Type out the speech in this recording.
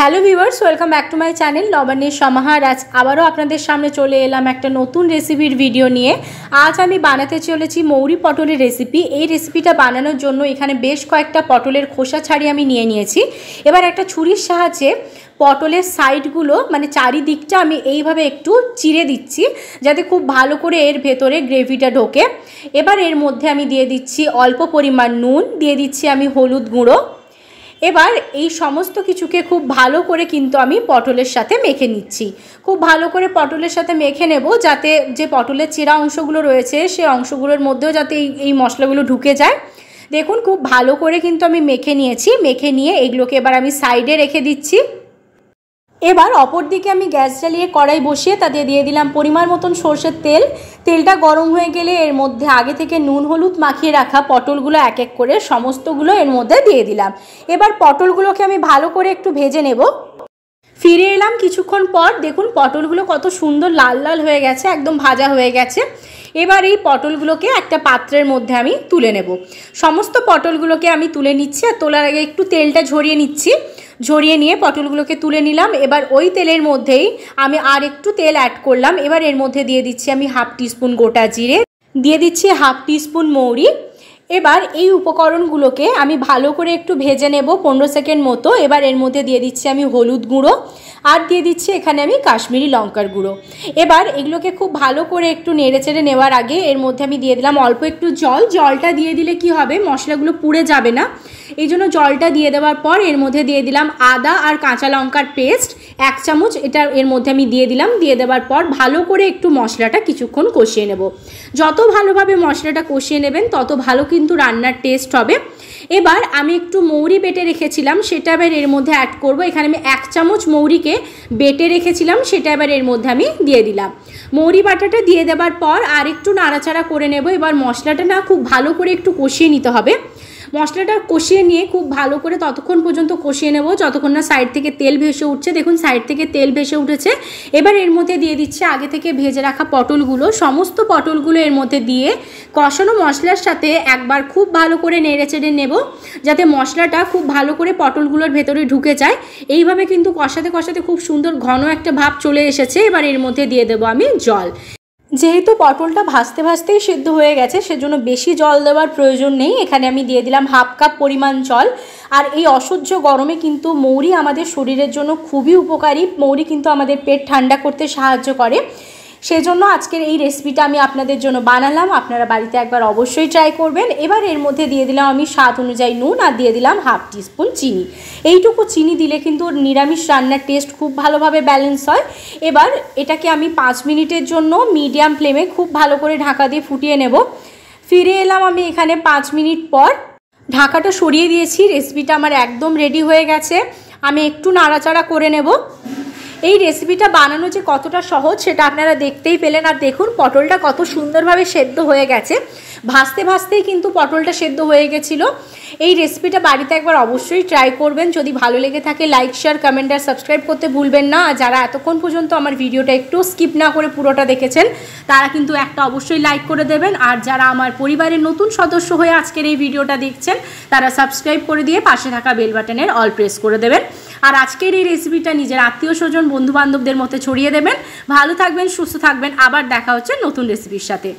Hello viewers, welcome back to my channel লবণের সমাহার। আজ আবারও আপনাদের সামনে চলে এলাম একটা নতুন রেসিপির ভিডিও নিয়ে। আজ আমি বানাতে চলেছি মৌরি পটলের রেসিপি। এই রেসিপিটা বানানোর জন্য এখানে বেশ কয়েকটা পটলের খোসা ছাড়িয়ে আমি নিয়েছি। এবার একটা ছুরির সাহায্যে পটলের সাইডগুলো মানে চারিদিকটা আমি এইভাবে একটু চিড়ে দিচ্ছি, যাতে খুব ভালো করে এর ভেতরে গ্রেভিটা ঢোকে। এবার এর মধ্যে আমি দিয়ে দিচ্ছি অল্প পরিমাণ নুন, দিয়ে দিচ্ছি আমি হলুদ গুঁড়ো। এবার এই সমস্ত কিছুকে খুব ভালো করে কিন্তু আমি পটলের সাথে মেখে নিচ্ছি। খুব ভালো করে পটলের সাথে মেখে নেব, যাতে যে পটলের চেরা অংশগুলো রয়েছে সেই অংশগুলোর মধ্যেও যাতে এই মশলাগুলো ঢুকে যায়। দেখুন খুব ভালো করে কিন্তু আমি মেখে নিয়েছি। মেখে নিয়ে এগুলোকে এবার আমি সাইডে রেখে দিচ্ছি। এবার অপর দিকে আমি গ্যাস জ্বালিয়ে কড়াই বসিয়ে তাতে দিয়ে দিলাম পরিমাণ মতন সরষের তেল। তেলটা গরম হয়ে গেলে এর মধ্যে আগে থেকে নুন হলুদ মাখিয়ে রাখা পটলগুলো এক এক করে সমস্তগুলো এর মধ্যে দিয়ে দিলাম। এবার পটলগুলোকে আমি ভালো করে একটু ভেজে নেব। ফিরে এলাম কিছুক্ষণ পর। দেখুন পটলগুলো কত সুন্দর লাল লাল হয়ে গেছে, একদম ভাজা হয়ে গেছে। এবার এই পটলগুলোকে একটা পাত্রের মধ্যে আমি তুলে নেব। সমস্ত পটলগুলোকে আমি তুলে নিচ্ছি, আর তোলার আগে একটু তেলটা ঝরিয়ে নিচ্ছি। ঝরিয়ে নিয়ে পটলগুলোকে তুলে নিলাম। এবার ওই তেলের মধ্যেই আমি আর একটু তেল অ্যাড করলাম। এবার এর মধ্যে দিয়ে দিচ্ছি আমি হাফ টিস্পুন গোটা জিরে, দিয়ে দিচ্ছি হাফ টিস্পুন মৌরি। এবার এই উপকরণগুলোকে আমি ভালো করে একটু ভেজে নেব 15 সেকেন্ড মতো। এবার এর মধ্যে দিয়ে দিচ্ছি আমি হলুদ গুঁড়ো, আর দিয়ে দিচ্ছি এখানে আমি কাশ্মীরি লঙ্কার গুঁড়ো। এবার এগুলোকে খুব ভালো করে একটু নেড়েচেড়ে নেওয়ার আগে এর মধ্যে আমি দিয়ে দিলাম অল্প একটু জল। জলটা দিয়ে দিলে কি হবে, মশলাগুলো পুড়ে যাবে না, এই জন্য জলটা দিয়ে দেওয়ার পর এর মধ্যে দিয়ে দিলাম আদা আর কাঁচা লঙ্কার পেস্ট 1 চামচ। এটা এর মধ্যে আমি দিয়ে দিলাম। দিয়ে দেওয়ার পর ভালো করে একটু মশলাটা কিছুক্ষণ কষিয়ে নেব। যত ভালোভাবে মশলাটা কষিয়ে নেবেন তত ভালো কিন্তু রান্নার টেস্ট হবে। এবার আমি একটু মৌরি বেটে রেখেছিলাম, সেটা এবার এর মধ্যে অ্যাড করব। এখানে আমি 1 চামচ মৌরিকে বেটে রেখেছিলাম, সেটা এবার এর মধ্যে আমি দিয়ে দিলাম। মৌরি বাটাটা দিয়ে দেওয়ার পর আর একটু নাড়াচাড়া করে নেব। এবার মশলাটা না খুব ভালো করে একটু কষিয়ে নিতে হবে। মশলাটা কষিয়ে নিয়ে খুব ভালো করে ততক্ষণ পর্যন্ত কষিয়ে নেব যতক্ষণ না সাইড থেকে তেল ভেসে উঠছে। দেখুন সাইড থেকে তেল ভেসে উঠেছে। এবার এর মধ্যে দিয়ে দিচ্ছি আগে থেকে ভেজে রাখা পটলগুলো। সমস্ত পটলগুলো এর মধ্যে দিয়ে কষানো মশলার সাথে একবার খুব ভালো করে নেড়েচেড়ে নেব, যাতে মশলাটা খুব ভালো করে পটলগুলোর ভেতরে ঢুকে যায়। এইভাবে কিন্তু কষাতে কষাতে খুব সুন্দর ঘন একটা ভাব চলে এসেছে। এবার এর মধ্যে দিয়ে দেবো আমি জল। যেহেতু পটলটা ভাজতে ভাজতেই সিদ্ধ হয়ে গেছে, সেজন্য বেশি জল দেওয়ার প্রয়োজন নেই। এখানে আমি দিয়ে দিলাম হাফ কাপ পরিমাণ জল। আর এই অসহ্য গরমে কিন্তু মৌরি আমাদের শরীরের জন্য খুবই উপকারী। মৌরি কিন্তু আমাদের পেট ঠান্ডা করতে সাহায্য করে। সেজন্য আজকের এই রেসিপিটা আমি আপনাদের জন্য বানালাম। আপনারা বাড়িতে একবার অবশ্যই ট্রাই করবেন। এবার এর মধ্যে দিয়ে দিলাম আমি স্বাদ অনুযায়ী নুন, আর দিয়ে দিলাম হাফ টিস্পুন চিনি। এইটুকু চিনি দিলে কিন্তু নিরামিষ রান্নার টেস্ট খুব ভালোভাবে ব্যালেন্স হয়। এবার এটাকে আমি 5 মিনিটের জন্য মিডিয়াম ফ্লেমে খুব ভালো করে ঢাকা দিয়ে ফুটিয়ে নেব। ফিরে এলাম আমি এখানে 5 মিনিট পর। ঢাকাটা সরিয়ে দিয়েছি। রেসিপিটা আমার একদম রেডি হয়ে গেছে। আমি একটু নাড়াচাড়া করে নেব। এই রেসিপিটা বানানো যে কতটা সহজ সেটা আপনারা দেখতেই পেলেন। আর দেখুন পটলটা কত সুন্দরভাবে সেদ্ধ হয়ে গেছে। ভাজতে ভাজতেই কিন্তু পটলটা সেদ্ধ হয়ে গেছিলো। এই রেসিপিটা বাড়িতে একবার অবশ্যই ট্রাই করবেন। যদি ভালো লেগে থাকে লাইক শেয়ার কমেন্ট আর সাবস্ক্রাইব করতে ভুলবেন না। আর যারা এতক্ষণ পর্যন্ত আমার ভিডিওটা একটু স্কিপ না করে পুরোটা দেখেছেন তারা কিন্তু একটা অবশ্যই লাইক করে দেবেন। আর যারা আমার পরিবারের নতুন সদস্য হয়ে আজকের এই ভিডিওটা দেখছেন তারা সাবস্ক্রাইব করে দিয়ে পাশে থাকা বেল বাটনের অল প্রেস করে দেবেন। আর আজকের এই রেসিপিটা নিজের আত্মীয় স্বজন বন্ধু বান্ধবদের মধ্যে ছড়িয়ে দেবেন। ভালো থাকবেন, সুস্থ থাকবেন। আবার দেখা হচ্ছে নতুন রেসিপির সাথে।